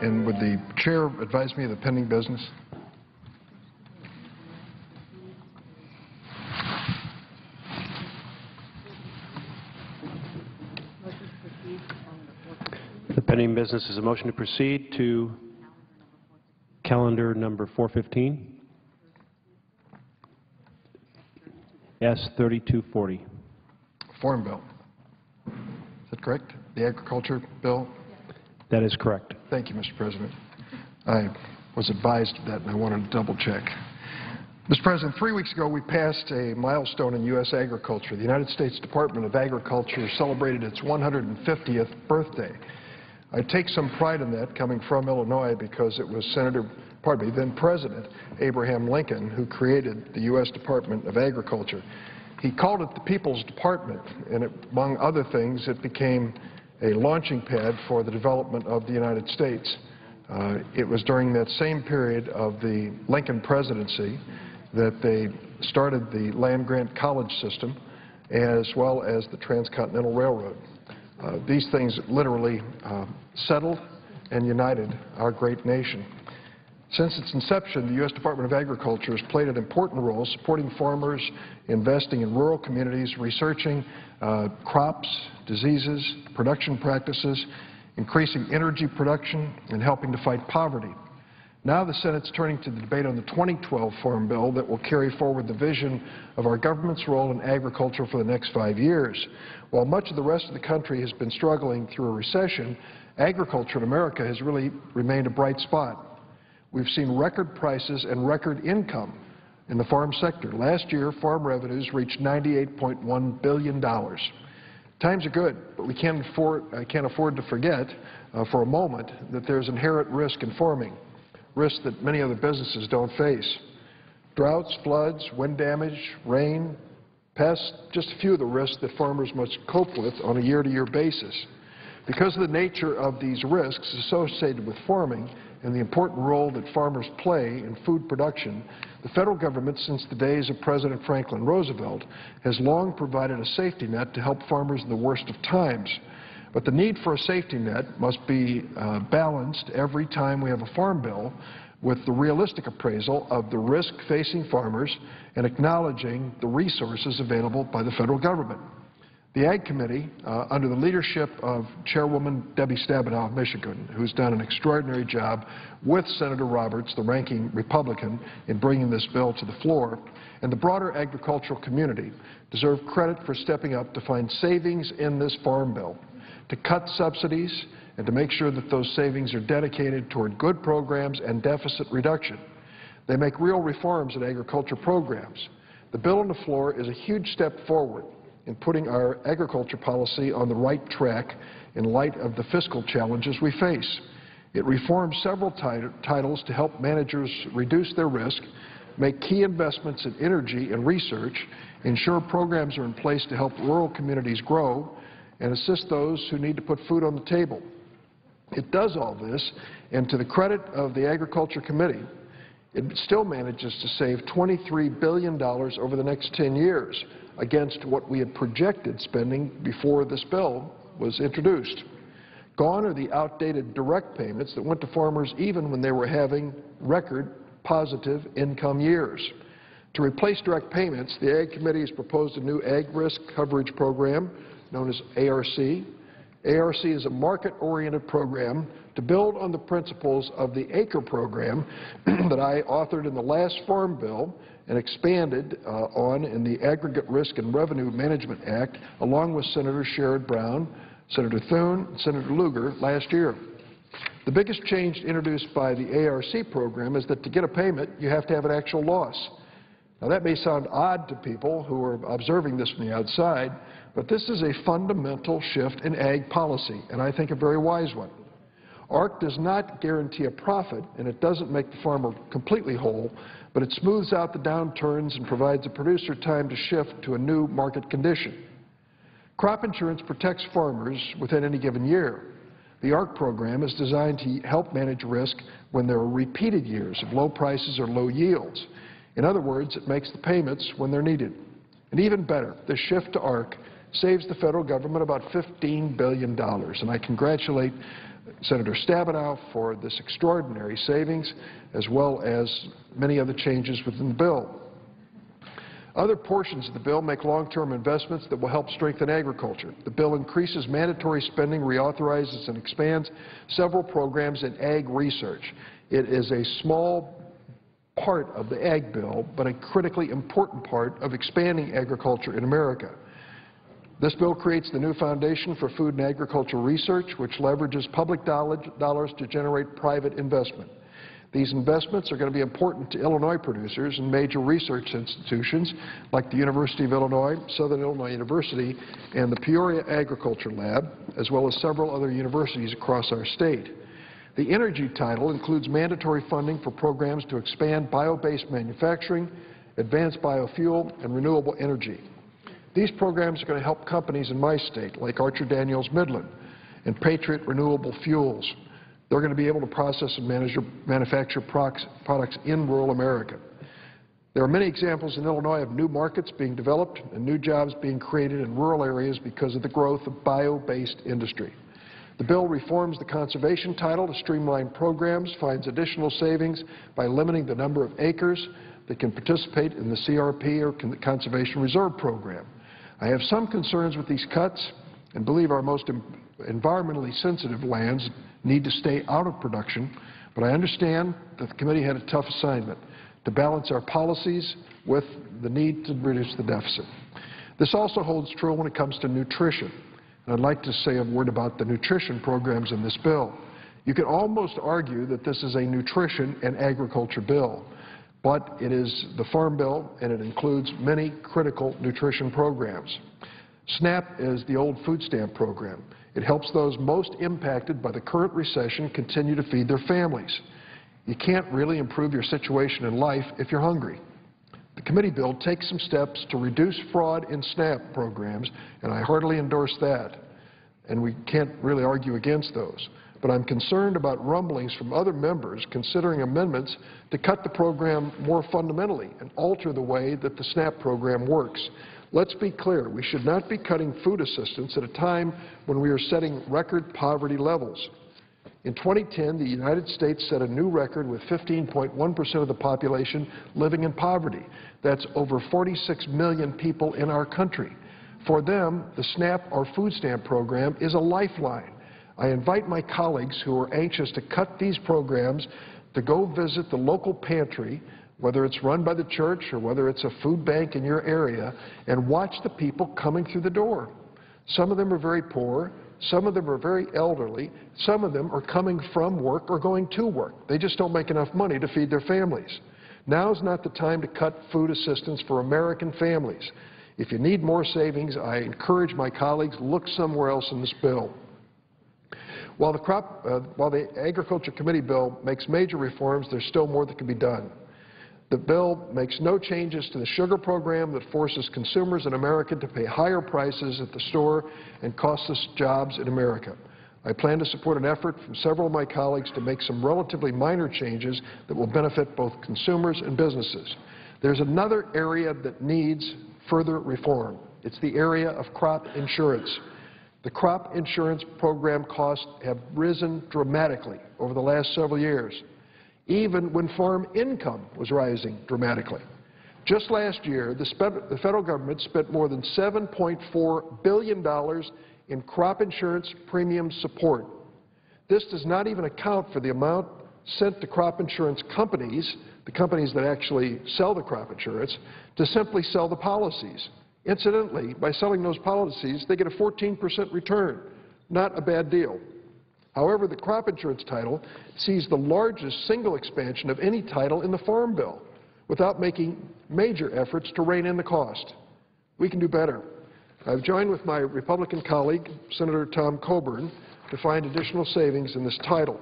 And would the chair advise me of the pending business? The pending business is a motion to proceed to calendar number 415. S-3240. Farm bill. Is that correct? The agriculture bill? That is correct. Thank you, Mr. President. I was advised of that, and I wanted to double-check. Mr. President, 3 weeks ago, we passed a milestone in U.S. agriculture. The United States Department of Agriculture celebrated its 150th birthday. I take some pride in that, coming from Illinois, because it was then President Abraham Lincoln who created the U.S. Department of Agriculture. He called it the People's Department, and among other things, it became a launching pad for the development of the United States. It was during that same period of the Lincoln presidency that they started the land-grant college system as well as the Transcontinental Railroad. These things literally settled and united our great nation. Since its inception, the U.S. Department of Agriculture has played an important role supporting farmers, investing in rural communities, researching crops, diseases, production practices, increasing energy production, and helping to fight poverty. Now the Senate's turning to the debate on the 2012 Farm Bill that will carry forward the vision of our government's role in agriculture for the next 5 years. While much of the rest of the country has been struggling through a recession, agriculture in America has really remained a bright spot. We've seen record prices and record income in the farm sector. Last year, farm revenues reached $98.1 billion. Times are good, but we can't afford to forget for a moment that there's inherent risk in farming, risks that many other businesses don't face. Droughts, floods, wind damage, rain, pests, just a few of the risks that farmers must cope with on a year-to-year basis. Because of the nature of these risks associated with farming and the important role that farmers play in food production, the federal government, since the days of President Franklin Roosevelt, has long provided a safety net to help farmers in the worst of times. But the need for a safety net must be balanced every time we have a farm bill with the realistic appraisal of the risk facing farmers and acknowledging the resources available by the federal government. The Ag Committee, under the leadership of Chairwoman Debbie Stabenow of Michigan, who's done an extraordinary job with Senator Roberts, the ranking Republican, in bringing this bill to the floor, and the broader agricultural community deserve credit for stepping up to find savings in this farm bill, to cut subsidies, and to make sure that those savings are dedicated toward good programs and deficit reduction. They make real reforms in agriculture programs. The bill on the floor is a huge step forward in putting our agriculture policy on the right track in light of the fiscal challenges we face. It reforms several titles to help managers reduce their risk, make key investments in energy and research, ensure programs are in place to help rural communities grow, and assist those who need to put food on the table. It does all this, and to the credit of the Agriculture Committee, it still manages to save $23 billion over the next 10 years, against what we had projected spending before this bill was introduced. Gone are the outdated direct payments that went to farmers even when they were having record positive income years. To replace direct payments, the Ag Committee has proposed a new Ag Risk Coverage Program known as ARC. ARC is a market-oriented program to build on the principles of the ACRE program that I authored in the last Farm Bill and expanded on in the Aggregate Risk and Revenue Management Act, along with Senator Sherrod Brown, Senator Thune, and Senator Lugar last year. The biggest change introduced by the ARC program is that to get a payment, you have to have an actual loss. Now, that may sound odd to people who are observing this from the outside, but this is a fundamental shift in ag policy, and I think a very wise one. ARC does not guarantee a profit, and it doesn't make the farmer completely whole, but it smooths out the downturns and provides a producer time to shift to a new market condition. Crop insurance protects farmers within any given year. The ARC program is designed to help manage risk when there are repeated years of low prices or low yields. In other words, it makes the payments when they're needed. And even better, the shift to ARC saves the federal government about $15 billion, and I congratulate Senator Stabenow for this extraordinary savings, as well as many other changes within the bill. Other portions of the bill make long-term investments that will help strengthen agriculture. The bill increases mandatory spending, reauthorizes and expands several programs in ag research. It is a small part of the ag bill, but a critically important part of expanding agriculture in America. This bill creates the new Foundation for Food and Agriculture Research, which leverages public dollars to generate private investment. These investments are going to be important to Illinois producers and major research institutions like the University of Illinois, Southern Illinois University, and the Peoria Agriculture Lab, as well as several other universities across our state. The energy title includes mandatory funding for programs to expand bio-based manufacturing, advanced biofuel, and renewable energy. These programs are going to help companies in my state, like Archer Daniels Midland and Patriot Renewable Fuels. They're going to be able to process and manufacture products in rural America. There are many examples in Illinois of new markets being developed and new jobs being created in rural areas because of the growth of bio-based industry. The bill reforms the conservation title to streamline programs, finds additional savings by limiting the number of acres that can participate in the CRP or Conservation Reserve Program. I have some concerns with these cuts and believe our most environmentally sensitive lands need to stay out of production, but I understand that the committee had a tough assignment to balance our policies with the need to reduce the deficit. This also holds true when it comes to nutrition, and I'd like to say a word about the nutrition programs in this bill. You could almost argue that this is a nutrition and agriculture bill, but it is the Farm Bill, and it includes many critical nutrition programs. SNAP is the old food stamp program. It helps those most impacted by the current recession continue to feed their families. You can't really improve your situation in life if you're hungry. The committee bill takes some steps to reduce fraud in SNAP programs, and I heartily endorse that. And we can't really argue against those. But I'm concerned about rumblings from other members considering amendments to cut the program more fundamentally and alter the way that the SNAP program works. Let's be clear, we should not be cutting food assistance at a time when we are setting record poverty levels. In 2010, the United States set a new record with 15.1% of the population living in poverty. That's over 46 million people in our country. For them, the SNAP or food stamp program is a lifeline. I invite my colleagues who are anxious to cut these programs to go visit the local pantry, whether it's run by the church or whether it's a food bank in your area, and watch the people coming through the door. Some of them are very poor. Some of them are very elderly. Some of them are coming from work or going to work. They just don't make enough money to feed their families. Now's not the time to cut food assistance for American families. If you need more savings, I encourage my colleagues, look somewhere else in this bill. While the Agriculture Committee bill makes major reforms, there's still more that can be done. The bill makes no changes to the sugar program that forces consumers in America to pay higher prices at the store and costs us jobs in America. I plan to support an effort from several of my colleagues to make some relatively minor changes that will benefit both consumers and businesses. There's another area that needs further reform. It's the area of crop insurance. The crop insurance program costs have risen dramatically over the last several years, even when farm income was rising dramatically. Just last year, the federal government spent more than $7.4 billion in crop insurance premium support. This does not even account for the amount sent to crop insurance companies, the companies that actually sell the crop insurance, to simply sell the policies. Incidentally, by selling those policies, they get a 14% return. Not a bad deal. However, the crop insurance title sees the largest single expansion of any title in the Farm Bill without making major efforts to rein in the cost. We can do better. I've joined with my Republican colleague, Senator Tom Coburn, to find additional savings in this title.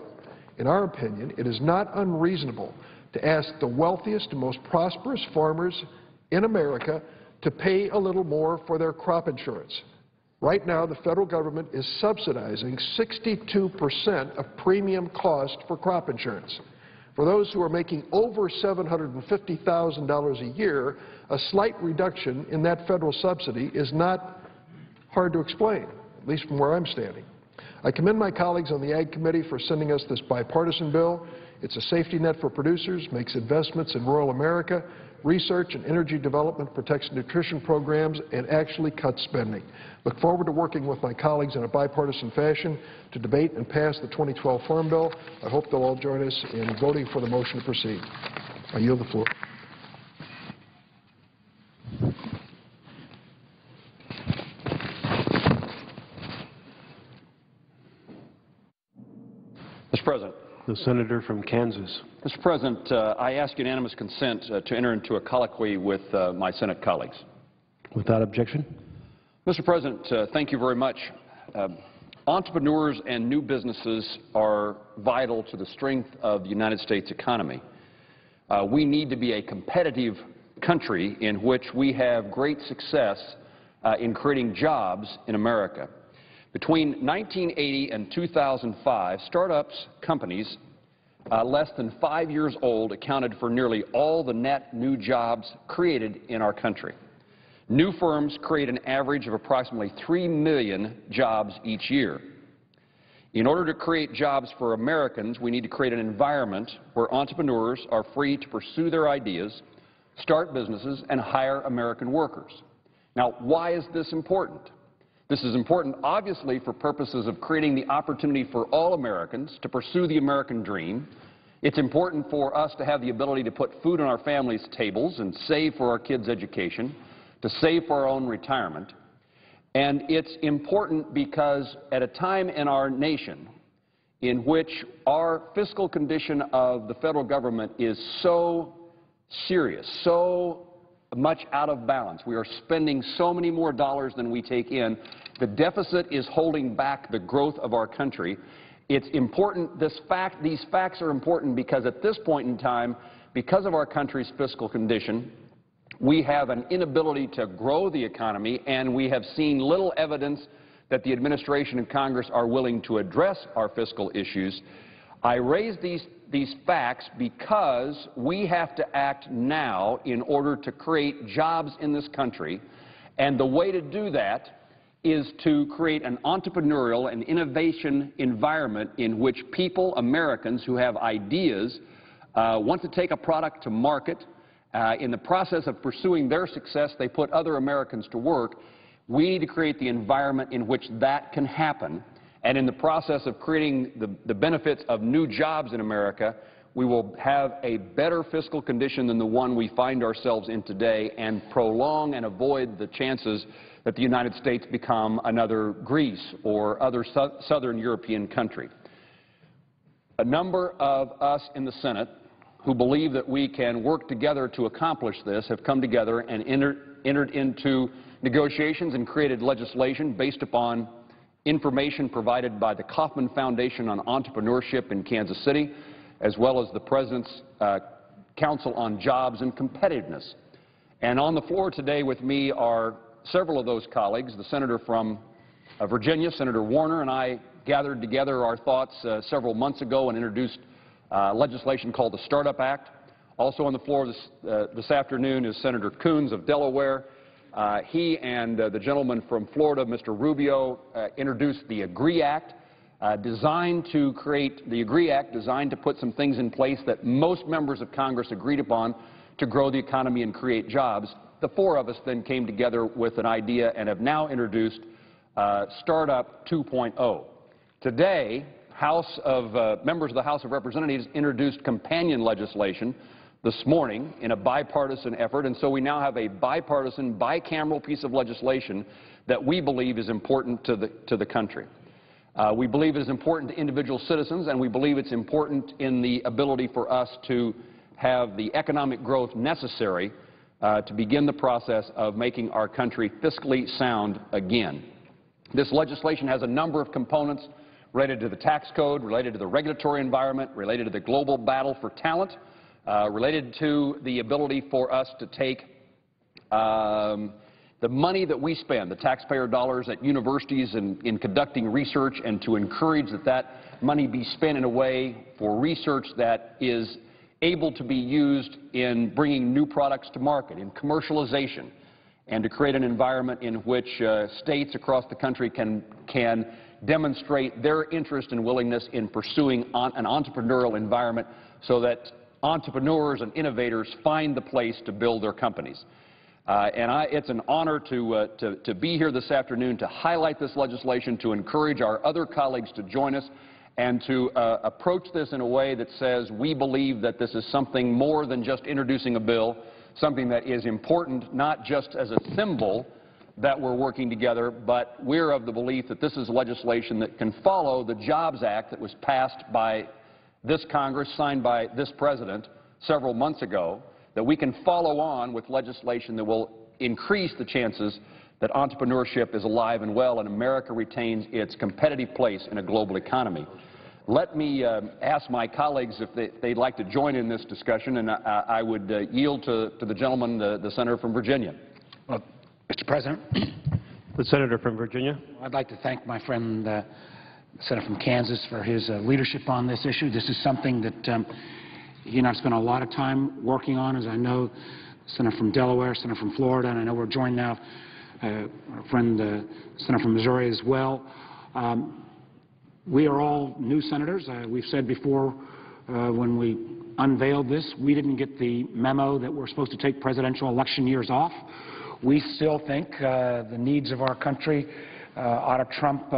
In our opinion, it is not unreasonable to ask the wealthiest and most prosperous farmers in America to pay a little more for their crop insurance. Right now, the federal government is subsidizing 62% of premium cost for crop insurance. For those who are making over $750,000 a year, a slight reduction in that federal subsidy is not hard to explain, at least from where I'm standing. I commend my colleagues on the Ag Committee for sending us this bipartisan bill. It's a safety net for producers, makes investments in rural America, research and energy development, protects nutrition programs, and actually cuts spending. Look forward to working with my colleagues in a bipartisan fashion to debate and pass the 2012 Farm Bill. I hope they'll all join us in voting for the motion to proceed. I yield the floor. Mr. President. The senator from Kansas. Mr. President, I ask unanimous consent to enter into a colloquy with my Senate colleagues. Without objection. Mr. President, thank you very much. Entrepreneurs and new businesses are vital to the strength of the United States economy. We need to be a competitive country in which we have great success in creating jobs in America. Between 1980 and 2005, startups companies less than 5 years old accounted for nearly all the net new jobs created in our country. New firms create an average of approximately 3 million jobs each year. In order to create jobs for Americans, we need to create an environment where entrepreneurs are free to pursue their ideas, start businesses, and hire American workers. Now, why is this important? This is important, obviously, for purposes of creating the opportunity for all Americans to pursue the American dream. It's important for us to have the ability to put food on our families' tables and save for our kids' education, to save for our own retirement. And it's important because at a time in our nation in which our fiscal condition of the federal government is so serious, so much out of balance, we are spending so many more dollars than we take in, the deficit is holding back the growth of our country. It's important, these facts are important because at this point in time, because of our country's fiscal condition, we have an inability to grow the economy, and we have seen little evidence that the administration and Congress are willing to address our fiscal issues. I raise these facts because we have to act now in order to create jobs in this country, and the way to do that is to create an entrepreneurial and innovation environment in which people, Americans who have ideas, want to take a product to market. In the process of pursuing their success, they put other Americans to work. We need to create the environment in which that can happen. And in the process of creating the benefits of new jobs in America, we will have a better fiscal condition than the one we find ourselves in today and prolong and avoid the chances that the United States become another Greece or other southern European country. A number of us in the Senate who believe that we can work together to accomplish this have come together and entered into negotiations and created legislation based upon information provided by the Kauffman Foundation on Entrepreneurship in Kansas City, as well as the President's Council on Jobs and Competitiveness. And on the floor today with me are several of those colleagues. The senator from Virginia, Senator Warner, and I gathered together our thoughts several months ago and introduced legislation called the Startup Act. Also on the floor this afternoon is Senator Coons of Delaware. He and the gentleman from Florida, Mr. Rubio, introduced the AGREE Act, designed to put some things in place that most members of Congress agreed upon to grow the economy and create jobs. The four of us then came together with an idea and have now introduced Startup 2.0. Today, members of the House of Representatives introduced companion legislation this morning in a bipartisan effort, and so we now have a bipartisan, bicameral piece of legislation that we believe is important to the country. We believe it is important to individual citizens, and we believe it's important in the ability for us to have the economic growth necessary to begin the process of making our country fiscally sound again. This legislation has a number of components related to the tax code, related to the regulatory environment, related to the global battle for talent, related to the ability for us to take the money that we spend, the taxpayer dollars at universities in conducting research, and to encourage that money be spent in a way for research that is able to be used in bringing new products to market, in commercialization, and to create an environment in which states across the country can demonstrate their interest and willingness in pursuing an entrepreneurial environment so that entrepreneurs and innovators find the place to build their companies. It's an honor to be here this afternoon to highlight this legislation, to encourage our other colleagues to join us, and to approach this in a way that says we believe that this is something more than just introducing a bill, something that is important not just as a symbol that we're working together, but we're of the belief that this is legislation that can follow the Jobs Act that was passed by this Congress, signed by this President several months ago, that we can follow on with legislation that will increase the chances that entrepreneurship is alive and well and America retains its competitive place in a global economy. Let me ask my colleagues if they'd like to join in this discussion, and I would yield to the gentleman, the senator from Virginia. Well, Mr. President, The senator from Virginia. I'd like to thank my friend, the senator from Kansas, for his leadership on this issue. This is something that he and I have spent a lot of time working on, as I know Senator from Delaware, Senator from Florida, and I know we're joined now, our friend, Senator from Missouri as well. We are all new senators. We've said before when we unveiled this, we didn't get the memo that we're supposed to take presidential election years off. We still think the needs of our country ought to trump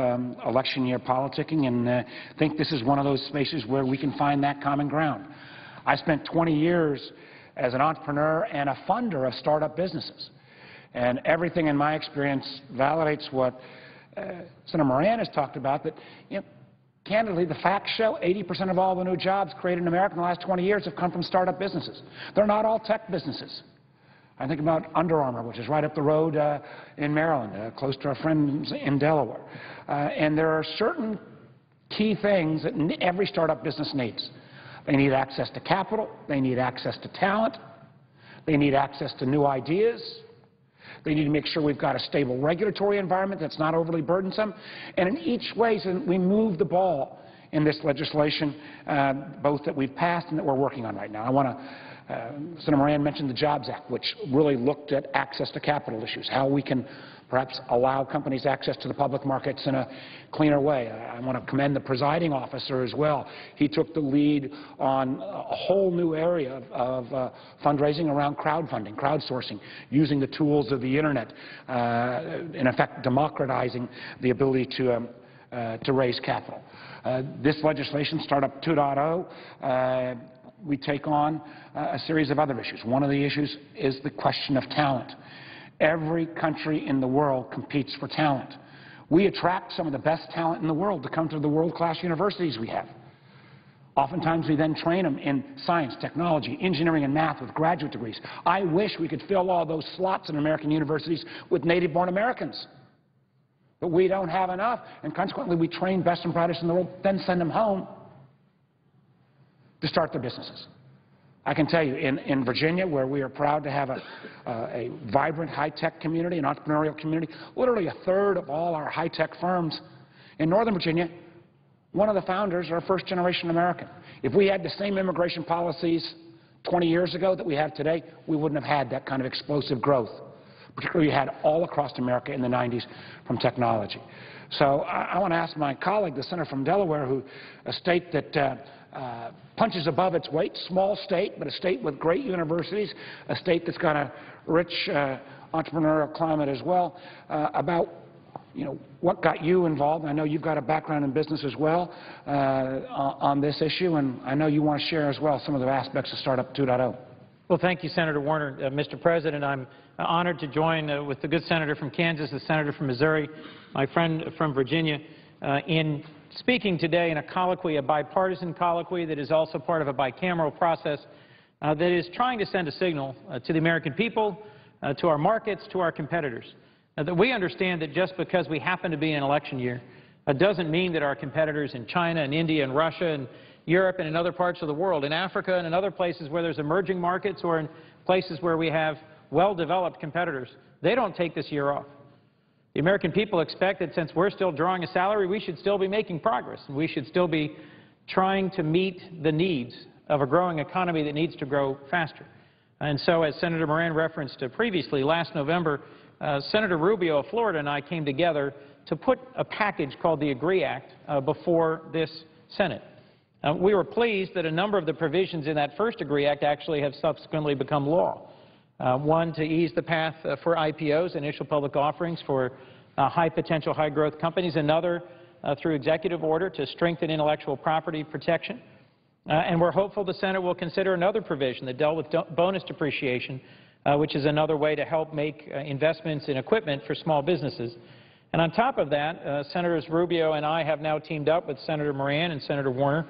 election year politicking, and think this is one of those spaces where we can find that common ground. I spent 20 years as an entrepreneur and a funder of startup businesses, and everything in my experience validates what Senator Moran has talked about, that, you know, candidly, the facts show 80% of all the new jobs created in America in the last 20 years have come from startup businesses. They're not all tech businesses. I think about Under Armour, which is right up the road in Maryland, close to our friends in Delaware. And there are certain key things that every startup business needs. They need access to capital. They need access to talent. They need access to new ideas. They need to make sure we've got a stable regulatory environment that's not overly burdensome. And in each way, so we move the ball in this legislation, both that we've passed and that we're working on right now. I want to Senator Moran mentioned the Jobs Act, which really looked at access to capital issues, how we can perhaps allow companies access to the public markets in a cleaner way. I want to commend the presiding officer as well. He took the lead on a whole new area of fundraising around crowdfunding, crowdsourcing, using the tools of the Internet, in effect democratizing the ability to raise capital. This legislation, Startup 2.0, we take on a series of other issues. One of the issues is the question of talent. Every country in the world competes for talent. We attract some of the best talent in the world to come to the world-class universities we have. Oftentimes we then train them in science, technology, engineering, and math with graduate degrees. I wish we could fill all those slots in American universities with native-born Americans. But we don't have enough, and consequently we train best and brightest in the world, then send them home to start their businesses. I can tell you, in Virginia, where we are proud to have a vibrant high-tech community, an entrepreneurial community, literally a third of all our high-tech firms in Northern Virginia, one of the founders are a first-generation American. If we had the same immigration policies 20 years ago that we have today, we wouldn't have had that kind of explosive growth, particularly we had all across America in the 90s from technology. So I want to ask my colleague, the senator from Delaware, a state that punches above its weight, small state, but a state with great universities, a state that's got a rich entrepreneurial climate as well, about, you know, what got you involved. I know you've got a background in business as well on this issue, and I know you want to share as well some of the aspects of Startup 2.0. Well, thank you, Senator Warner. Mr. President, I'm honored to join with the good senator from Kansas, the senator from Missouri, my friend from Virginia, in speaking today in a colloquy, a bipartisan colloquy that is also part of a bicameral process that is trying to send a signal to the American people, to our markets, to our competitors, that we understand that just because we happen to be in an election year doesn't mean that our competitors in China and India and Russia and Europe and in other parts of the world, in Africa and in other places where there's emerging markets or in places where we have well-developed competitors, they don't take this year off. The American people expect that since we're still drawing a salary, we should still be making progress, and we should still be trying to meet the needs of a growing economy that needs to grow faster. And so, as Senator Moran referenced previously, last November, Senator Rubio of Florida and I came together to put a package called the AGREE Act before this Senate. We were pleased that a number of the provisions in that first AGREE Act actually have subsequently become law. One, to ease the path for IPOs, initial public offerings for high-potential, high-growth companies. Another, through executive order, to strengthen intellectual property protection. And we're hopeful the Senate will consider another provision that dealt with bonus depreciation, which is another way to help make investments in equipment for small businesses. And on top of that, Senators Rubio and I have now teamed up with Senator Moran and Senator Warner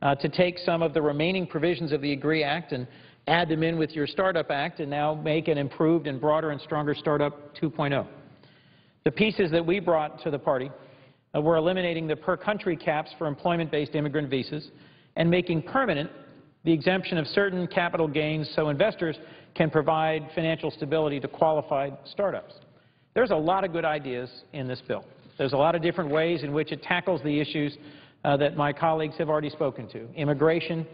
to take some of the remaining provisions of the AGREE Act and add them in with your Startup Act and now make an improved and broader and stronger Startup 2.0. The pieces that we brought to the party were eliminating the per-country caps for employment-based immigrant visas and making permanent the exemption of certain capital gains so investors can provide financial stability to qualified startups. There's a lot of good ideas in this bill. There's a lot of different ways in which it tackles the issues that my colleagues have already spoken to. Immigration,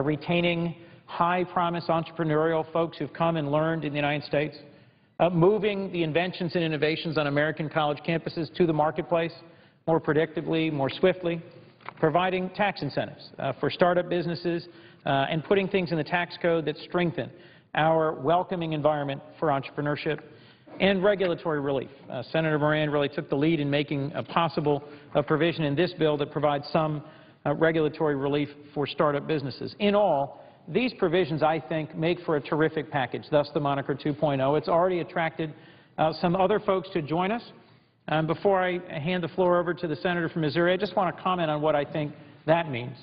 retaining high-promise entrepreneurial folks who've come and learned in the United States, moving the inventions and innovations on American college campuses to the marketplace more predictably, more swiftly, providing tax incentives for startup businesses, and putting things in the tax code that strengthen our welcoming environment for entrepreneurship, and regulatory relief. Senator Moran really took the lead in making a possible provision in this bill that provides some regulatory relief for startup businesses. In all, these provisions, I think, make for a terrific package, thus the moniker 2.0. It's already attracted some other folks to join us. Before I hand the floor over to the senator from Missouri, I just want to comment on what I think that means.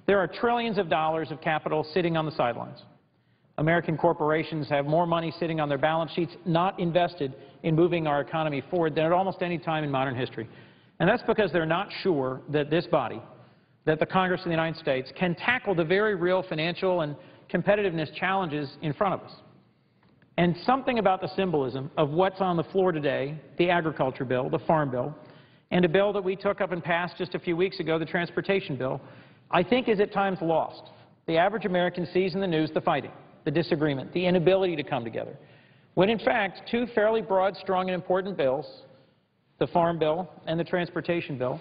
There are trillions of dollars of capital sitting on the sidelines. American corporations have more money sitting on their balance sheets not invested in moving our economy forward than at almost any time in modern history. And that's because they're not sure that this body, that the Congress of the United States, can tackle the very real financial and competitiveness challenges in front of us. And something about the symbolism of what's on the floor today, the agriculture bill, the farm bill, and a bill that we took up and passed just a few weeks ago, the transportation bill, I think is at times lost. The average American sees in the news the fighting, the disagreement, the inability to come together, when in fact two fairly broad, strong, and important bills, the Farm Bill and the Transportation Bill,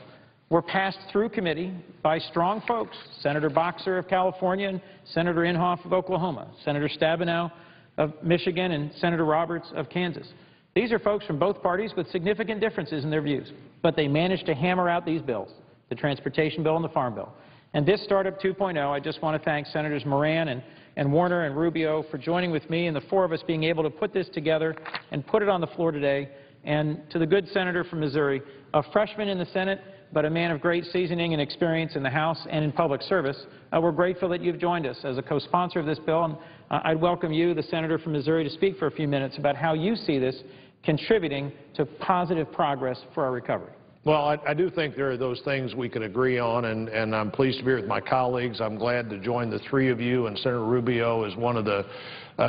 were passed through committee by strong folks, Senator Boxer of California and Senator Inhofe of Oklahoma, Senator Stabenow of Michigan and Senator Roberts of Kansas. These are folks from both parties with significant differences in their views, but they managed to hammer out these bills, the Transportation Bill and the Farm Bill. And this Startup 2.0, I just want to thank Senators Moran and Warner and Rubio for joining with me and the four of us being able to put this together and put it on the floor today. And to the good senator from Missouri, a freshman in the Senate, but a man of great seasoning and experience in the House and in public service, we're grateful that you've joined us as a co-sponsor of this bill. And I'd welcome you, the senator from Missouri, to speak for a few minutes about how you see this contributing to positive progress for our recovery. Well, I do think there are those things we can agree on, and I'm pleased to be here with my colleagues. I'm glad to join the three of you, and Senator Rubio is one of the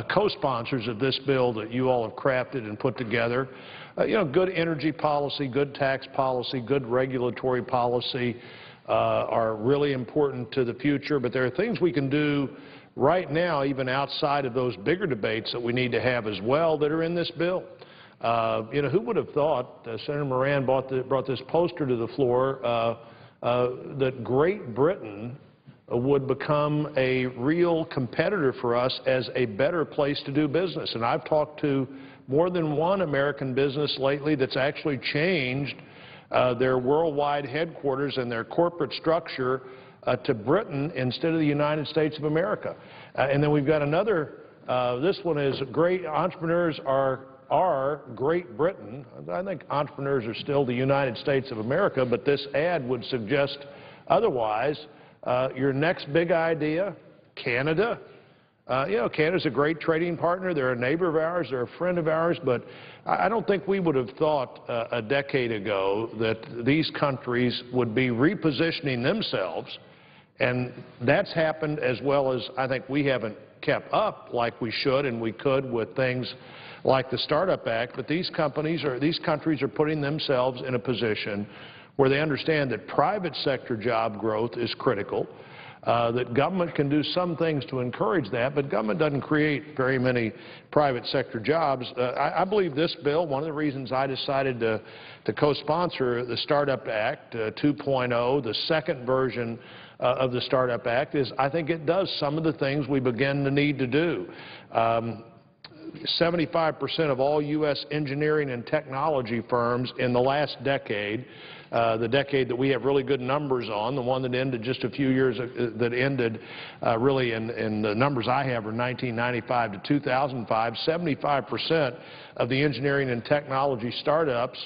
co-sponsors of this bill that you all have crafted and put together. You know, good energy policy, good tax policy, good regulatory policy are really important to the future, but there are things we can do right now, even outside of those bigger debates that we need to have as well, that are in this bill. You know, who would have thought, Senator Moran brought this poster to the floor, that Great Britain would become a real competitor for us as a better place to do business. And I've talked to more than one American business lately that's actually changed their worldwide headquarters and their corporate structure to Britain instead of the United States of America. And then we've got another, this one is great entrepreneurs are Great Britain. I think entrepreneurs are still the United States of America, but this ad would suggest otherwise. Your next big idea, Canada. You know, Canada's a great trading partner. They're a neighbor of ours. They're a friend of ours. But I don't think we would have thought a decade ago that these countries would be repositioning themselves. And that's happened as well as I think we haven't kept up like we should and we could with things like the Startup Act, but these countries are putting themselves in a position where they understand that private sector job growth is critical. that government can do some things to encourage that, but government doesn't create very many private sector jobs. I believe this bill, one of the reasons I decided to co-sponsor the Startup Act 2.0, the second version of the Startup Act, is I think it does some of the things we begin to need to do. 75% of all U.S. engineering and technology firms in the last decade, the decade that we have really good numbers on, the one that ended just a few years, that ended really in the numbers I have are 1995 to 2005, 75% of the engineering and technology startups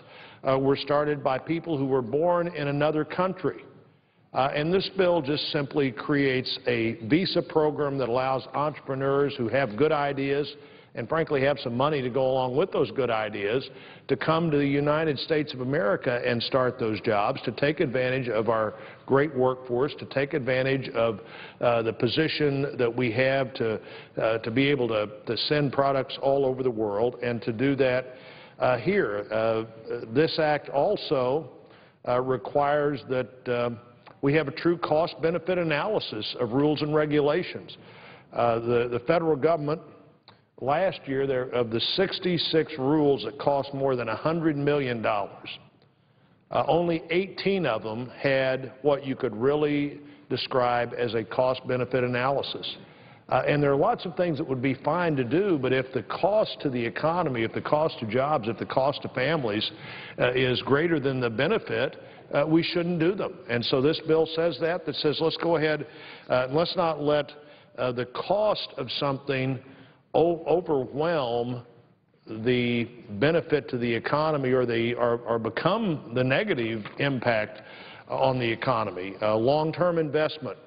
were started by people who were born in another country. And this bill just simply creates a visa program that allows entrepreneurs who have good ideas and frankly have some money to go along with those good ideas to come to the United States of America and start those jobs, to take advantage of our great workforce, to take advantage of the position that we have to be able to send products all over the world, and to do that here. This act also requires that we have a true cost-benefit analysis of rules and regulations. The federal government, last year, of the 66 rules that cost more than $100 million, only 18 of them had what you could really describe as a cost-benefit analysis. And there are lots of things that would be fine to do, but if the cost to the economy, if the cost to jobs, if the cost to families is greater than the benefit, we shouldn't do them. And so this bill says that says let's go ahead, let's not let the cost of something overwhelm the benefit to the economy or become the negative impact on the economy. Long-term investment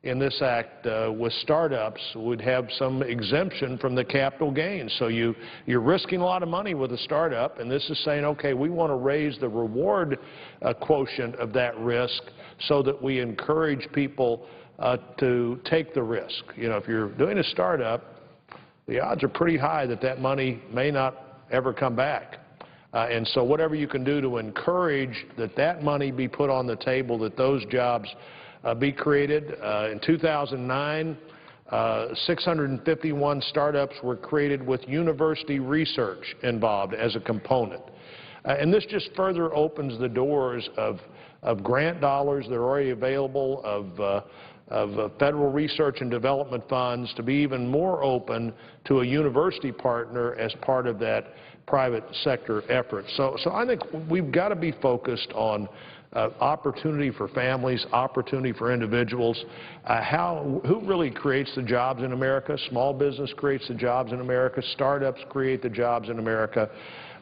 in this act with startups would have some exemption from the capital gains. So you're risking a lot of money with a startup, and this is saying, okay, we want to raise the reward quotient of that risk so that we encourage people to take the risk. You know, if you're doing a startup, the odds are pretty high that that money may not ever come back. And so whatever you can do to encourage that money be put on the table, that those jobs be created. In 2009, 651 startups were created with university research involved as a component. And this just further opens the doors of grant dollars that are already available, of federal research and development funds, to be even more open to a university partner as part of that private sector effort. So I think we've got to be focused on opportunity for families, opportunity for individuals. Who really creates the jobs in America? Small business creates the jobs in America. Startups create the jobs in America.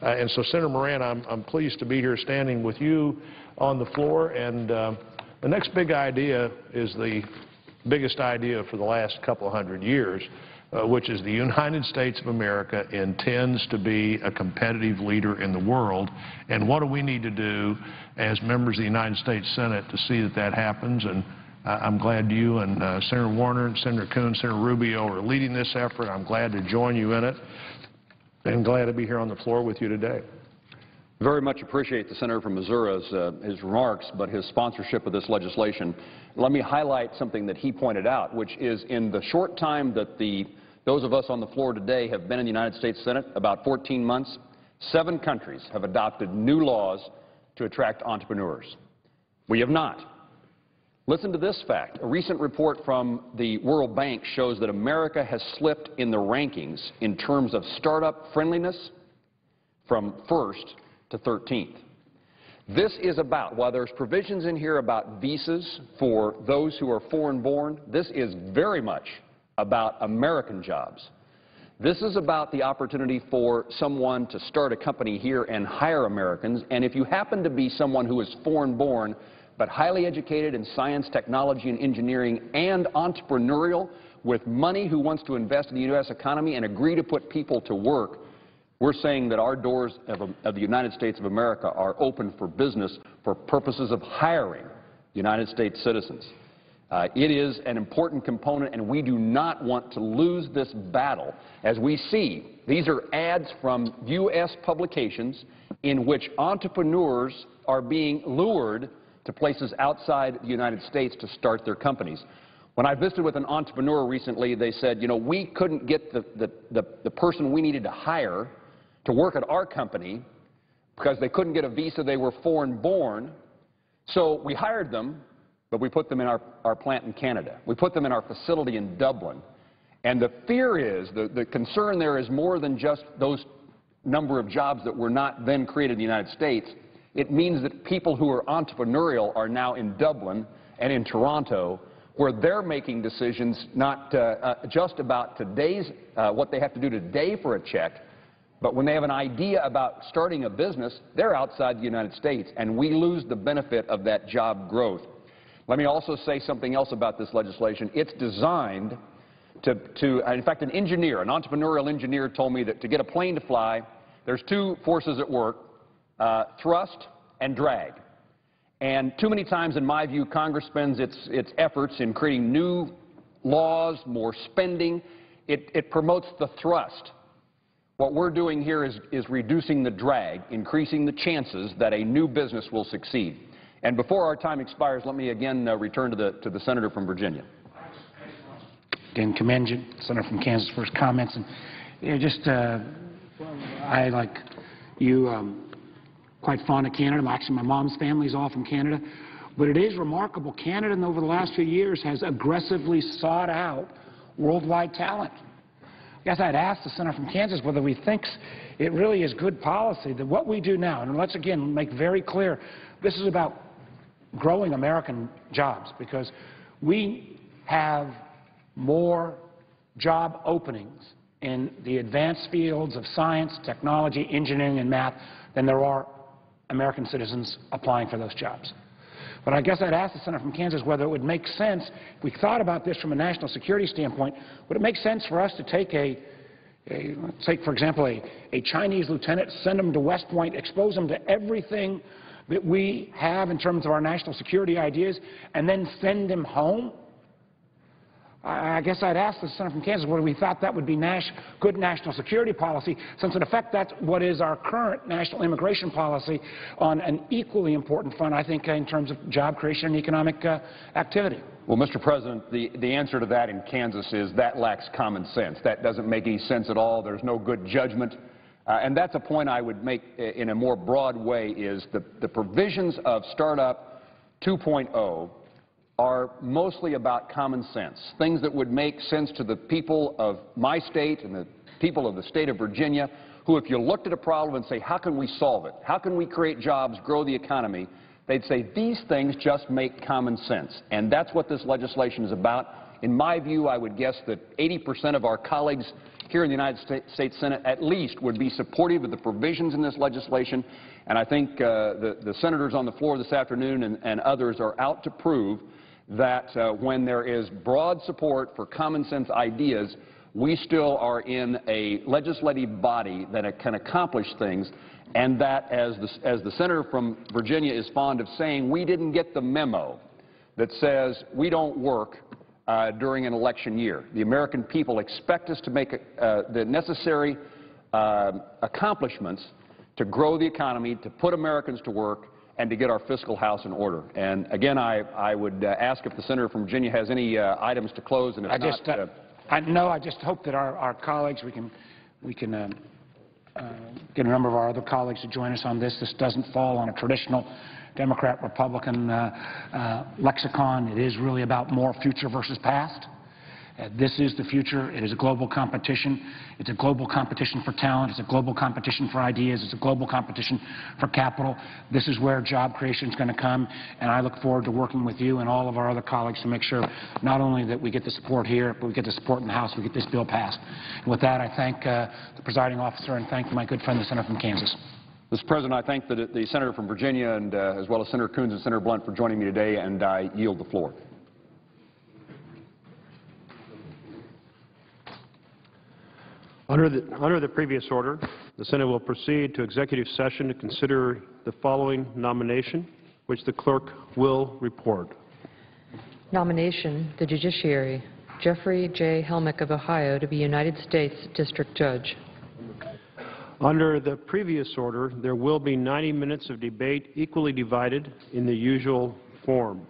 And so, Senator Moran, I'm pleased to be here standing with you on the floor. And the next big idea is the biggest idea for the last couple hundred years, which is the United States of America intends to be a competitive leader in the world. And what do we need to do as members of the United States Senate to see that that happens? And I'm glad you and Senator Warner and Senator Coons, Senator Rubio are leading this effort. I'm glad to join you in it, and glad to be here on the floor with you today. Very much appreciate the senator from Missouri's his remarks, but his sponsorship of this legislation. Let me highlight something that he pointed out, which is in the short time that those of us on the floor today have been in the United States Senate, about 14 months, 7 countries have adopted new laws to attract entrepreneurs. We have not. Listen to this fact. A recent report from the World Bank shows that America has slipped in the rankings in terms of startup friendliness from 1st to 13th. This is about, while there's provisions in here about visas for those who are foreign-born, this is very much about American jobs. This is about the opportunity for someone to start a company here and hire Americans, and if you happen to be someone who is foreign-born but highly educated in science, technology, and engineering, and entrepreneurial with money who wants to invest in the U.S. economy and agree to put people to work, we're saying that our doors of the United States of America are open for business for purposes of hiring United States citizens. It is an important component, and we do not want to lose this battle. As we see, these are ads from U.S. publications in which entrepreneurs are being lured to places outside the United States to start their companies. When I visited with an entrepreneur recently, they said, you know, we couldn't get the person we needed to hire to work at our company because they couldn't get a visa, they were foreign-born. So we hired them, but we put them in our plant in Canada. We put them in our facility in Dublin. And the fear is, the concern there is more than just those number of jobs that were not then created in the United States. It means that people who are entrepreneurial are now in Dublin and in Toronto, where they're making decisions not just about today's, what they have to do today for a check, but when they have an idea about starting a business, they're outside the United States, and we lose the benefit of that job growth. Let me also say something else about this legislation. It's designed in fact, an entrepreneurial engineer told me that to get a plane to fly, there's two forces at work, thrust and drag. And too many times, in my view, Congress spends its efforts in creating new laws, more spending. It promotes the thrust. What we're doing here is reducing the drag, increasing the chances that a new business will succeed. And before our time expires, let me again return to the senator from Virginia. Again, commend you, Senator from Kansas, for his comments. And you know, just I, like you, quite fond of Canada. Actually, my mom's family is all from Canada. But it is remarkable. Canada, over the last few years, has aggressively sought out worldwide talent. I guess I'd ask the senator from Kansas whether he thinks it really is good policy that what we do now, and let's again make very clear, this is about growing American jobs, because we have more job openings in the advanced fields of science, technology, engineering, and math than there are American citizens applying for those jobs. But I guess I'd ask the senator from Kansas whether it would make sense, if we thought about this from a national security standpoint, would it make sense for us to take let's take, for example, a Chinese lieutenant, send him to West Point, expose him to everything that we have in terms of our national security ideas, and then send him home? I guess I'd ask the senator from Kansas whether we thought that would be good national security policy, since in effect that's what is our current national immigration policy on an equally important front, I think, in terms of job creation and economic activity. Well, Mr. President, the answer to that in Kansas is that lacks common sense. That doesn't make any sense at all. There's no good judgment. And that's a point I would make in a more broad way, is the provisions of Startup 2.0 are mostly about common sense, things that would make sense to the people of my state and the people of the state of Virginia, who, if you looked at a problem and say, how can we solve it? How can we create jobs, grow the economy? They'd say, these things just make common sense. And that's what this legislation is about. In my view, I would guess that 80% of our colleagues here in the United States Senate at least would be supportive of the provisions in this legislation. And I think the senators on the floor this afternoon and others are out to prove that when there is broad support for common sense ideas, we still are in a legislative body that can accomplish things, and that, as the senator from Virginia is fond of saying, we didn't get the memo that says we don't work during an election year. The American people expect us to make the necessary accomplishments to grow the economy, to put Americans to work, and to get our fiscal house in order. And again, I would ask if the senator from Virginia has any items to close, and if I just hope that our colleagues, we can get a number of our other colleagues to join us on this. This doesn't fall on a traditional Democrat-Republican lexicon. It is really about more future versus past. This is the future. It is a global competition. It's a global competition for talent. It's a global competition for ideas. It's a global competition for capital. This is where job creation is going to come, and I look forward to working with you and all of our other colleagues to make sure not only that we get the support here, but we get the support in the House, we get this bill passed. And with that, I thank the presiding officer and thank my good friend, the senator from Kansas. Mr. President, I thank the senator from Virginia and as well as Senator Coons and Senator Blunt for joining me today, and I yield the floor. Under the previous order, the Senate will proceed to executive session to consider the following nomination, which the clerk will report. Nomination, the Judiciary, Jeffrey J. Helmick of Ohio to be United States District Judge. Under the previous order, there will be 90 minutes of debate equally divided in the usual form.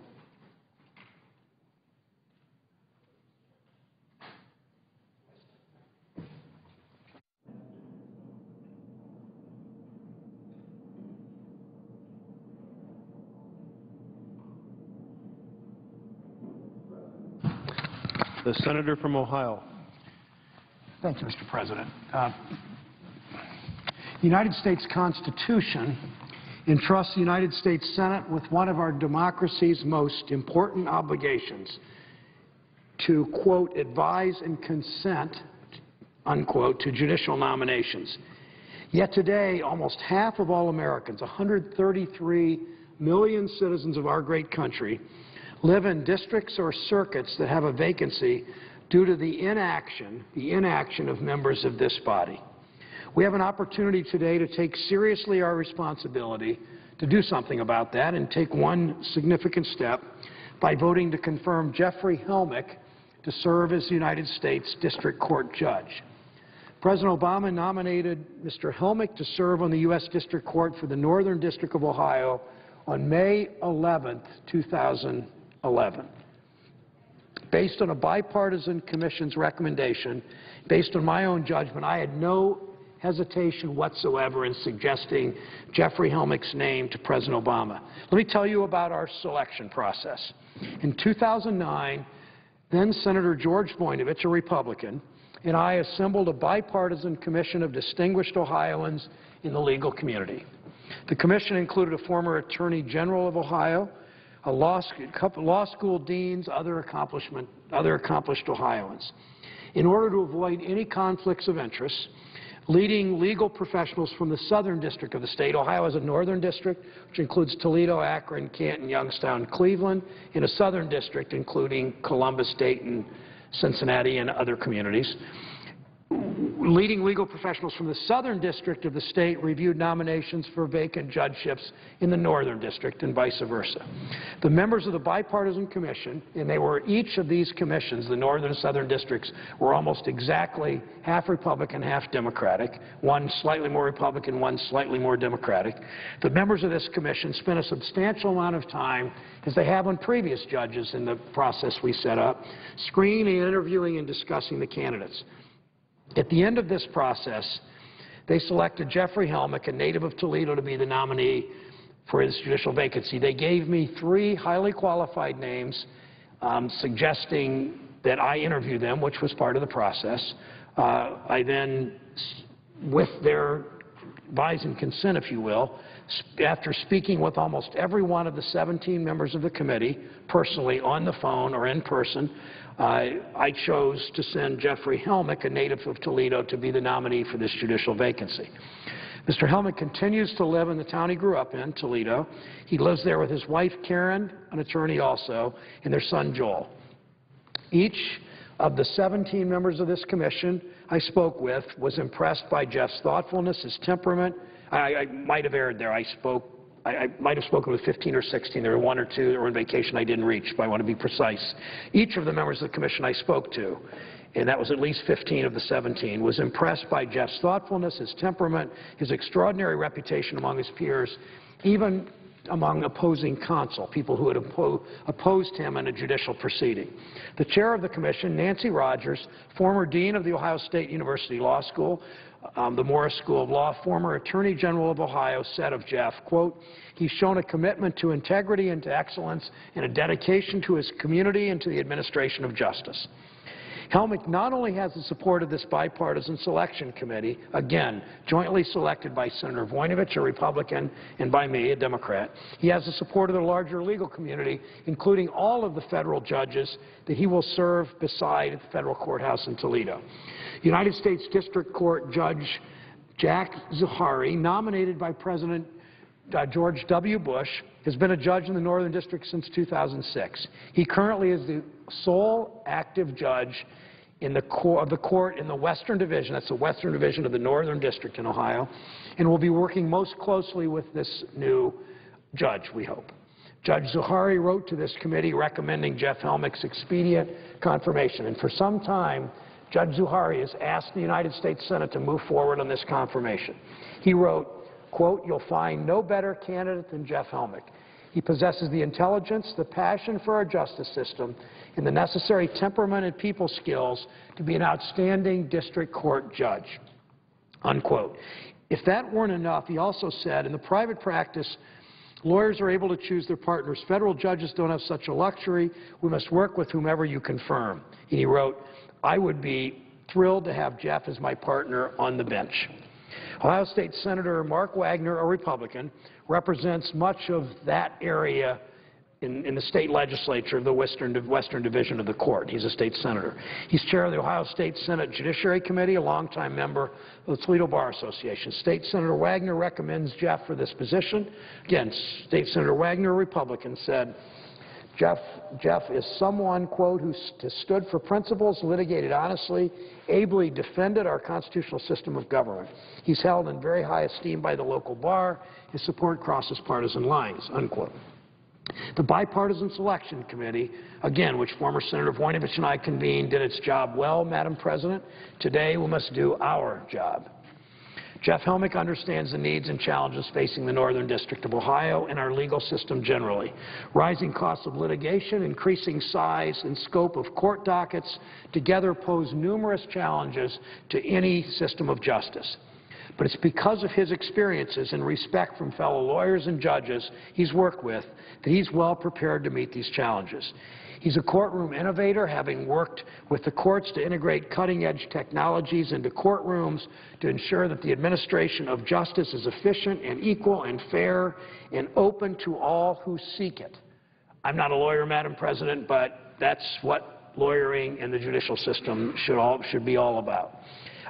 The senator from Ohio. Thank you, Mr. President. The United States Constitution entrusts the United States Senate with one of our democracy's most important obligations to, quote, advise and consent, unquote, to judicial nominations. Yet today, almost half of all Americans, 133 million citizens of our great country, live in districts or circuits that have a vacancy due to the inaction of members of this body. We have an opportunity today to take seriously our responsibility to do something about that and take one significant step by voting to confirm Jeffrey Helmick to serve as the United States District Court Judge. President Obama nominated Mr. Helmick to serve on the U.S. District Court for the Northern District of Ohio on May 11, 2011. Based on a bipartisan commission's recommendation, based on my own judgment, I had no hesitation whatsoever in suggesting Jeffrey Helmick's name to President Obama. Let me tell you about our selection process. In 2009, then Senator George Voinovich, a Republican, and I assembled a bipartisan commission of distinguished Ohioans in the legal community. The commission included a former Attorney General of Ohio, a law school deans, other accomplished Ohioans. In order to avoid any conflicts of interest, leading legal professionals from the Southern District of the state — Ohio has a Northern District, which includes Toledo, Akron, Canton, Youngstown, Cleveland, and a Southern District including Columbus, Dayton, Cincinnati, and other communities — leading legal professionals from the Southern District of the state reviewed nominations for vacant judgeships in the Northern District and vice versa. The members of the bipartisan commission, and they were each of these commissions, the Northern and Southern Districts, were almost exactly half Republican, half Democratic, one slightly more Republican, one slightly more Democratic. The members of this commission spent a substantial amount of time, as they have on previous judges in the process we set up, screening, interviewing, and discussing the candidates. At the end of this process, they selected Jeffrey Helmick, a native of Toledo, to be the nominee for his judicial vacancy. They gave me 3 highly qualified names, suggesting that I interview them, which was part of the process. I then, with their advice and consent, if you will, after speaking with almost every one of the 17 members of the committee, personally, on the phone or in person, I chose to send Jeffrey Helmick, a native of Toledo, to be the nominee for this judicial vacancy. Mr. Helmick continues to live in the town he grew up in, Toledo. He lives there with his wife, Karen, an attorney also, and their son, Joel. Each of the 17 members of this commission I spoke with was impressed by Jeff's thoughtfulness, his temperament. I might have erred there. I might have spoken with 15 or 16. There were 1 or 2 that were on vacation I didn't reach, but I want to be precise. Each of the members of the commission I spoke to, and that was at least 15 of the 17, was impressed by Jeff's thoughtfulness, his temperament, his extraordinary reputation among his peers, even among opposing counsel, people who had opposed him in a judicial proceeding. The chair of the commission, Nancy Rogers, former dean of the Ohio State University Law School, the Morris School of Law, former Attorney General of Ohio, said of Jeff, quote, "He's shown a commitment to integrity and to excellence and a dedication to his community and to the administration of justice." Helmick not only has the support of this bipartisan selection committee, again, jointly selected by Senator Voinovich, a Republican, and by me, a Democrat, he has the support of the larger legal community, including all of the federal judges that he will serve beside at the federal courthouse in Toledo. United States District Court Judge Jack Zuhari, nominated by President George W. Bush, has been a judge in the Northern District since 2006. He currently is the sole active judge in the court in the Western Division, that's the Western Division of the Northern District in Ohio, and will be working most closely with this new judge, we hope. Judge Zuhari wrote to this committee recommending Jeff Helmick's expedient confirmation, and for some time, Judge Zuhari has asked the United States Senate to move forward on this confirmation. He wrote, quote, "You'll find no better candidate than Jeff Helmick. He possesses the intelligence, the passion for our justice system, and the necessary temperament and people skills to be an outstanding district court judge," unquote. If that weren't enough, he also said, in the private practice Lawyers are able to choose their partners. Federal judges don't have such a luxury. We must work with whomever you confirm. And he wrote, I would be thrilled to have Jeff as my partner on the bench. Ohio State Senator Mark Wagner, a Republican, represents much of that area in the state legislature of the Western Division of the Court. He's a state senator. He's chair of the Ohio State Senate Judiciary Committee, a longtime member of the Toledo Bar Association. State Senator Wagner recommends Jeff for this position. Again, State Senator Wagner, a Republican, said, Jeff is someone, quote, who stood for principles, litigated honestly, ably defended our constitutional system of government. He's held in very high esteem by the local bar. His support crosses partisan lines, unquote. The Bipartisan Selection Committee, again, which former Senator Voinovich and I convened, did its job well, Madam President. Today, we must do our job. Jeff Helmick understands the needs and challenges facing the Northern District of Ohio and our legal system generally. Rising costs of litigation, increasing size and scope of court dockets together pose numerous challenges to any system of justice. But it's because of his experiences and respect from fellow lawyers and judges he's worked with that he's well prepared to meet these challenges. He's a courtroom innovator, having worked with the courts to integrate cutting-edge technologies into courtrooms to ensure that the administration of justice is efficient and equal and fair and open to all who seek it. I'm not a lawyer, Madam President, but that's what lawyering and the judicial system should be all about.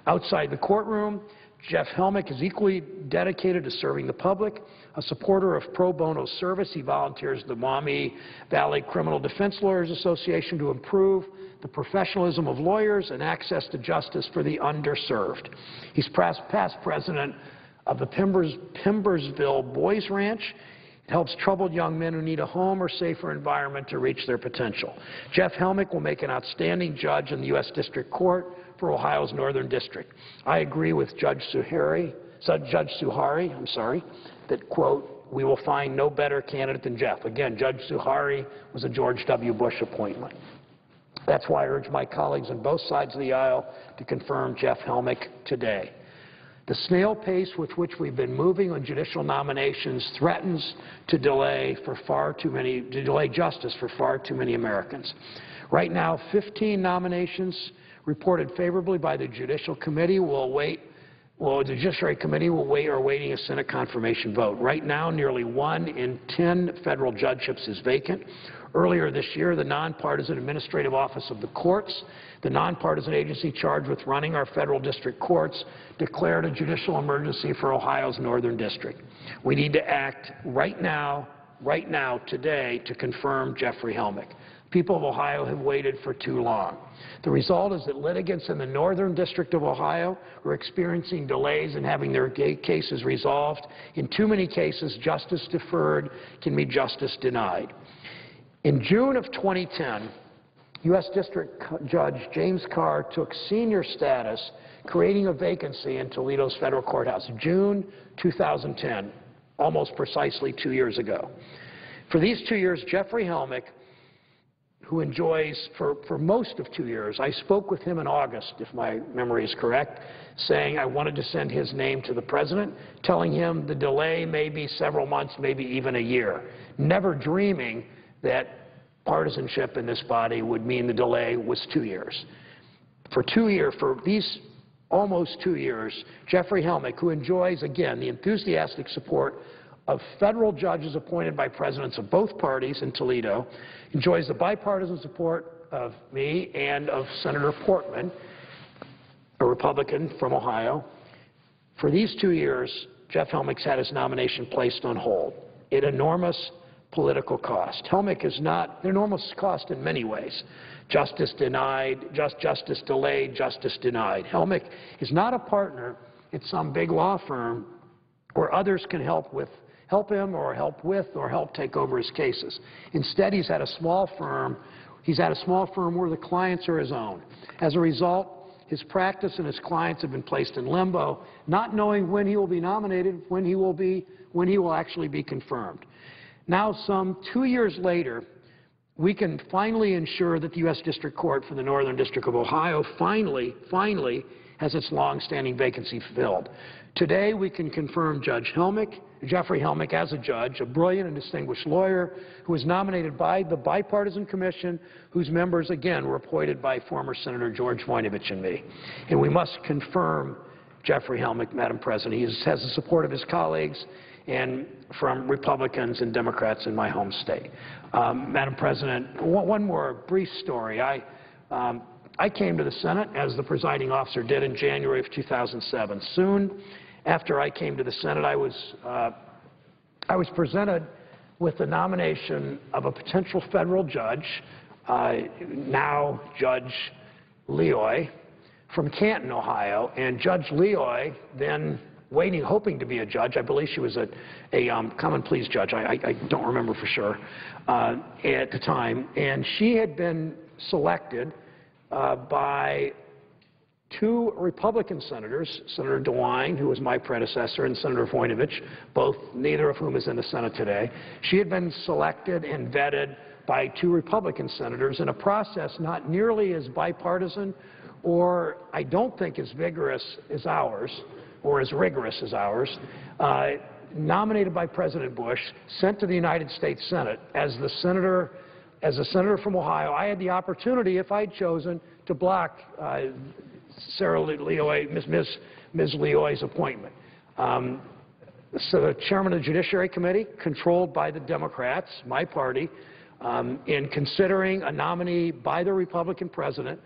Outside the courtroom, Jeff Helmick is equally dedicated to serving the public. A supporter of pro bono service, he volunteers at the Maumee Valley Criminal Defense Lawyers Association to improve the professionalism of lawyers and access to justice for the underserved. He's past president of the Pimbersville Boys Ranch. It helps troubled young men who need a home or safer environment to reach their potential. Jeff Helmick will make an outstanding judge in the U.S. District Court for Ohio's Northern District. I agree with Judge Suhari, that, quote, we will find no better candidate than Jeff. Again, Judge Suhari was a George W. Bush appointment. That's why I urge my colleagues on both sides of the aisle to confirm Jeff Helmick today. The snail pace with which we've been moving on judicial nominations threatens to delay justice for far too many Americans. Right now, 15 nominations reported favorably by the Judiciary Committee are awaiting a Senate confirmation vote. Right now, nearly 1 in 10 federal judgeships is vacant. Earlier this year, the Nonpartisan Administrative Office of the Courts, the nonpartisan agency charged with running our federal district courts, declared a judicial emergency for Ohio's Northern District. We need to act right now, today, to confirm Jeffrey Helmick. People of Ohio have waited for too long. The result is that litigants in the Northern District of Ohio are experiencing delays in having their cases resolved. In too many cases, justice deferred can be justice denied. In June of 2010, U.S. District Judge James Carr took senior status, creating a vacancy in Toledo's federal courthouse. June 2010, almost precisely 2 years ago. For these 2 years, Jeffrey Helmick, who enjoys, for most of 2 years, I spoke with him in August, if my memory is correct, saying I wanted to send his name to the President, telling him the delay may be several months, maybe even a year, never dreaming that partisanship in this body would mean the delay was 2 years. For these almost 2 years, Jeffrey Helmick, who enjoys, again, the enthusiastic support of federal judges appointed by presidents of both parties in Toledo, enjoys the bipartisan support of me and of Senator Portman, a Republican from Ohio. For these 2 years, Jeff Helmick's had his nomination placed on hold at enormous political cost. Helmick is not an enormous cost in many ways. Justice denied, justice delayed, justice denied. Helmick is not a partner at some big law firm where others can help him or help with or help take over his cases. Instead, he's at a small firm where the clients are his own. As a result, his practice and his clients have been placed in limbo, not knowing when he will be nominated, when he will actually be confirmed. Now, some 2 years later, we can finally ensure that the U.S. District Court for the Northern District of Ohio finally has its long-standing vacancy filled. Today, we can confirm Judge Jeffrey Helmick as a judge, a brilliant and distinguished lawyer who was nominated by the bipartisan commission, whose members, again, were appointed by former Senator George Voinovich and me. And we must confirm Jeffrey Helmick, Madam President. He has the support of his colleagues and from Republicans and Democrats in my home state. Madam President, one more brief story. I came to the Senate, as the presiding officer did, in January of 2007. Soon after I came to the Senate, I was presented with the nomination of a potential federal judge, now Judge Leoy, from Canton, Ohio. And Judge Leoy, then hoping to be a judge, I believe she was a common pleas judge, I don't remember for sure at the time, and she had been selected by two Republican senators, Senator DeWine, who was my predecessor, and Senator Voinovich, neither of whom is in the Senate today. She had been selected and vetted by two Republican senators in a process not nearly as bipartisan or I don't think as vigorous as ours, or as rigorous as ours, nominated by President Bush, sent to the United States Senate as a senator from Ohio. I had the opportunity, if I'd chosen, to block Sarah Leoy, Ms. Leoy's appointment. So the chairman of the Judiciary Committee, controlled by the Democrats, my party, in considering a nominee by the Republican president,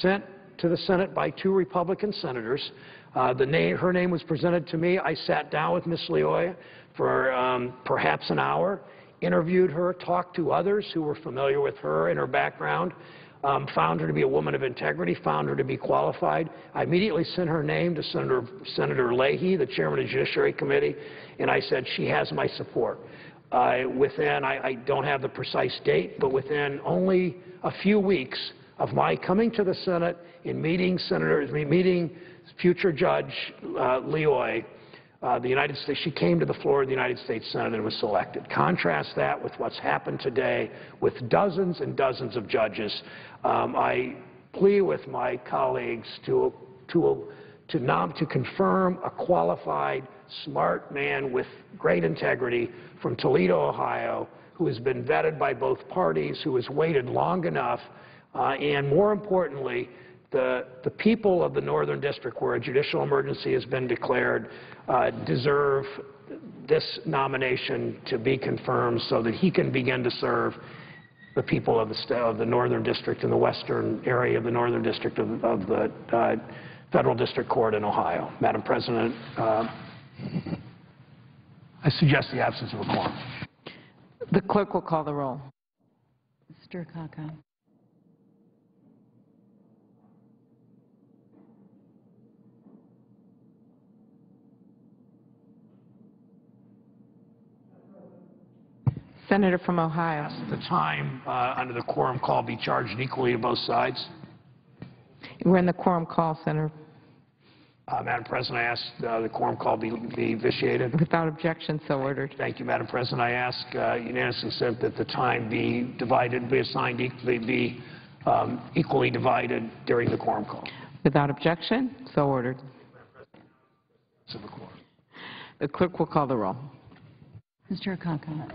sent to the Senate by two Republican senators. Her name was presented to me. I sat down with Ms. Leoy for perhaps an hour, interviewed her, talked to others who were familiar with her and her background, found her to be a woman of integrity, found her to be qualified. I immediately sent her name to Senator Leahy, the chairman of the Judiciary Committee, and I said, she has my support. I don't have the precise date, but within only a few weeks of my coming to the Senate and meeting future Judge Leoy, she came to the floor of the United States Senate and was selected. Contrast that with what's happened today with dozens and dozens of judges. I plea with my colleagues to confirm a qualified, smart man with great integrity from Toledo, Ohio, who has been vetted by both parties, who has waited long enough, and more importantly, the people of the Northern District, where a judicial emergency has been declared, deserve this nomination to be confirmed so that he can begin to serve the people of the Northern District and the western area of the Northern District of the Federal District Court in Ohio. Madam President, I suggest the absence of a quorum. The clerk will call the roll. Mr. Akaka. Senator from Ohio. At the time, under the quorum call, be charged equally to both sides. We're in the quorum call, Senator. Madam President, I ask the quorum call be vitiated. Without objection, so ordered. Thank you, Madam President. I ask unanimous consent that the time be assigned equally divided during the quorum call. Without objection, so ordered. The clerk will call the roll. Mr. Akaka.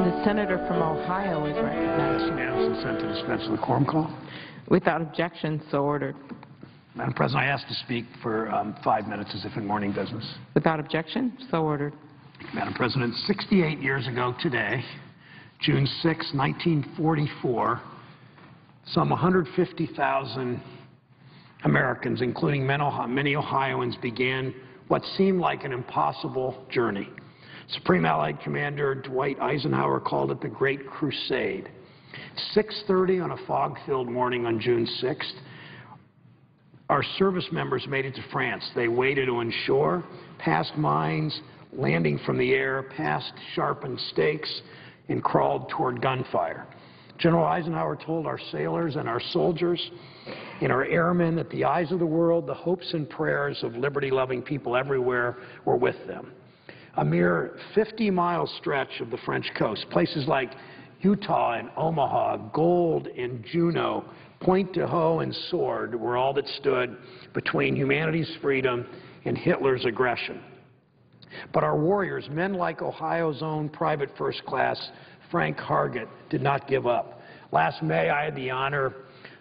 The senator from Ohio is recognized. Unanimous consent to dispense with the quorum call. Without objection, so ordered. Madam President, I ask to speak for 5 minutes as if in morning business. Without objection, so ordered. Madam President, 68 years ago today, June 6, 1944, some 150,000 Americans, including many Ohioans, began what seemed like an impossible journey. Supreme Allied Commander Dwight Eisenhower called it the Great Crusade. 6:30 on a fog-filled morning on June 6th, our service members made it to France. They waded on shore, past mines, landing from the air, past sharpened stakes, and crawled toward gunfire. General Eisenhower told our sailors and our soldiers and our airmen that the eyes of the world, the hopes and prayers of liberty-loving people everywhere were with them. A mere 50-mile stretch of the French coast, places like Utah and Omaha, Gold and Juneau, Pointe du Hoc and Sword were all that stood between humanity's freedom and Hitler's aggression. But our warriors, men like Ohio's own Private First Class Frank Hargett, did not give up. Last May, I had the honor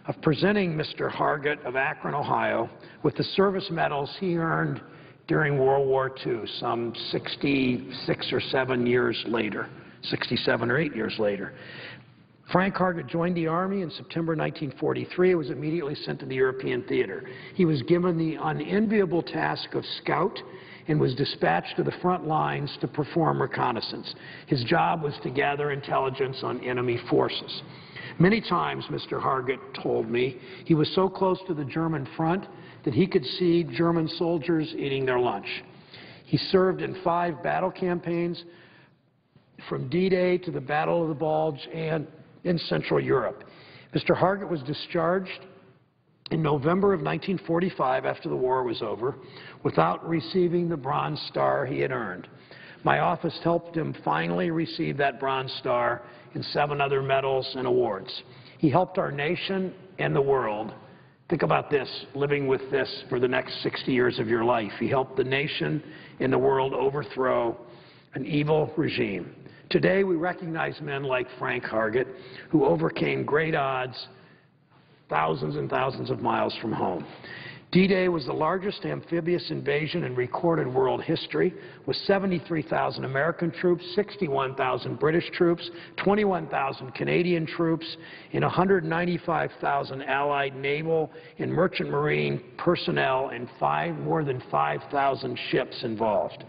of presenting Mr. Hargett of Akron, Ohio, with the service medals he earned during World War II, some 66 or 7 years later, 67 or 8 years later. Frank Hargett joined the Army in September 1943 and was immediately sent to the European theater. He was given the unenviable task of scout and was dispatched to the front lines to perform reconnaissance. His job was to gather intelligence on enemy forces. Many times, Mr. Hargett told me, he was so close to the German front that he could see German soldiers eating their lunch. He served in 5 battle campaigns, from D-Day to the Battle of the Bulge and in Central Europe. Mr. Hargett was discharged in November of 1945 after the war was over without receiving the Bronze Star he had earned. My office helped him finally receive that Bronze Star and 7 other medals and awards. He helped our nation and the world. Think about this, living with this for the next 60 years of your life. He helped the nation and the world overthrow an evil regime. Today, we recognize men like Frank Hargett, who overcame great odds thousands and thousands of miles from home. D-Day was the largest amphibious invasion in recorded world history, with 73,000 American troops, 61,000 British troops, 21,000 Canadian troops, and 195,000 Allied naval and merchant marine personnel and more than 5,000 ships involved.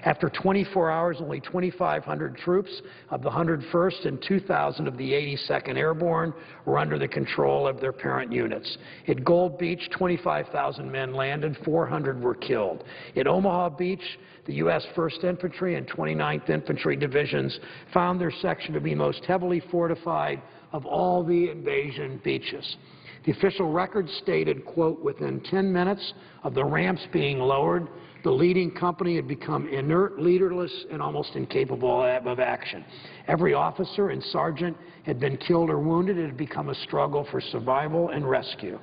After 24 hours, only 2,500 troops of the 101st and 2,000 of the 82nd Airborne were under the control of their parent units. At Gold Beach, 25,000 men landed, 400 were killed. At Omaha Beach, the U.S. 1st Infantry and 29th Infantry Divisions found their section to be most heavily fortified of all the invasion beaches. The official record stated, quote, within 10 minutes of the ramps being lowered, the leading company had become inert, leaderless, and almost incapable of action. Every officer and sergeant had been killed or wounded. It had become a struggle for survival and rescue.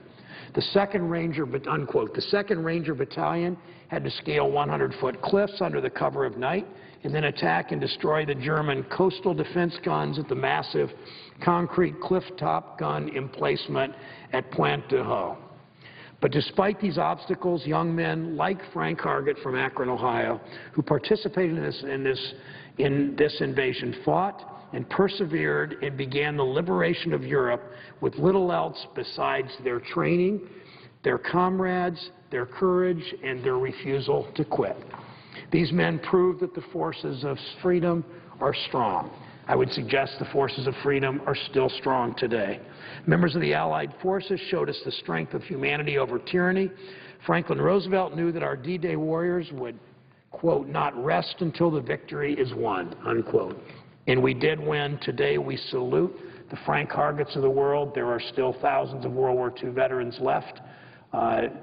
The 2nd Ranger, unquote, the 2nd Ranger Battalion had to scale 100-foot cliffs under the cover of night and then attack and destroy the German coastal defense guns at the massive concrete cliff-top gun emplacement at Pointe du Hoc. But despite these obstacles, young men like Frank Hargett from Akron, Ohio, who participated in this invasion, fought and persevered and began the liberation of Europe with little else besides their training, their comrades, their courage, and their refusal to quit. These men proved that the forces of freedom are strong. I would suggest the forces of freedom are still strong today. Members of the Allied forces showed us the strength of humanity over tyranny. Franklin Roosevelt knew that our D-Day warriors would, quote, not rest until the victory is won, unquote. And we did win. Today we salute the Frank Hargetts of the world. There are still thousands of World War II veterans left.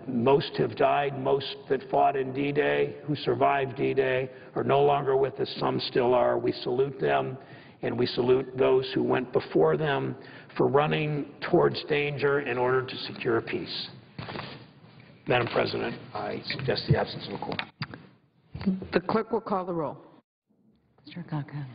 Most have died. Most that fought in D-Day, who survived D-Day, are no longer with us. Some still are. We salute them. And we salute those who went before them for running towards danger in order to secure peace. Madam President, I suggest the absence of a quorum. The clerk will call the roll. Mr. Akaka.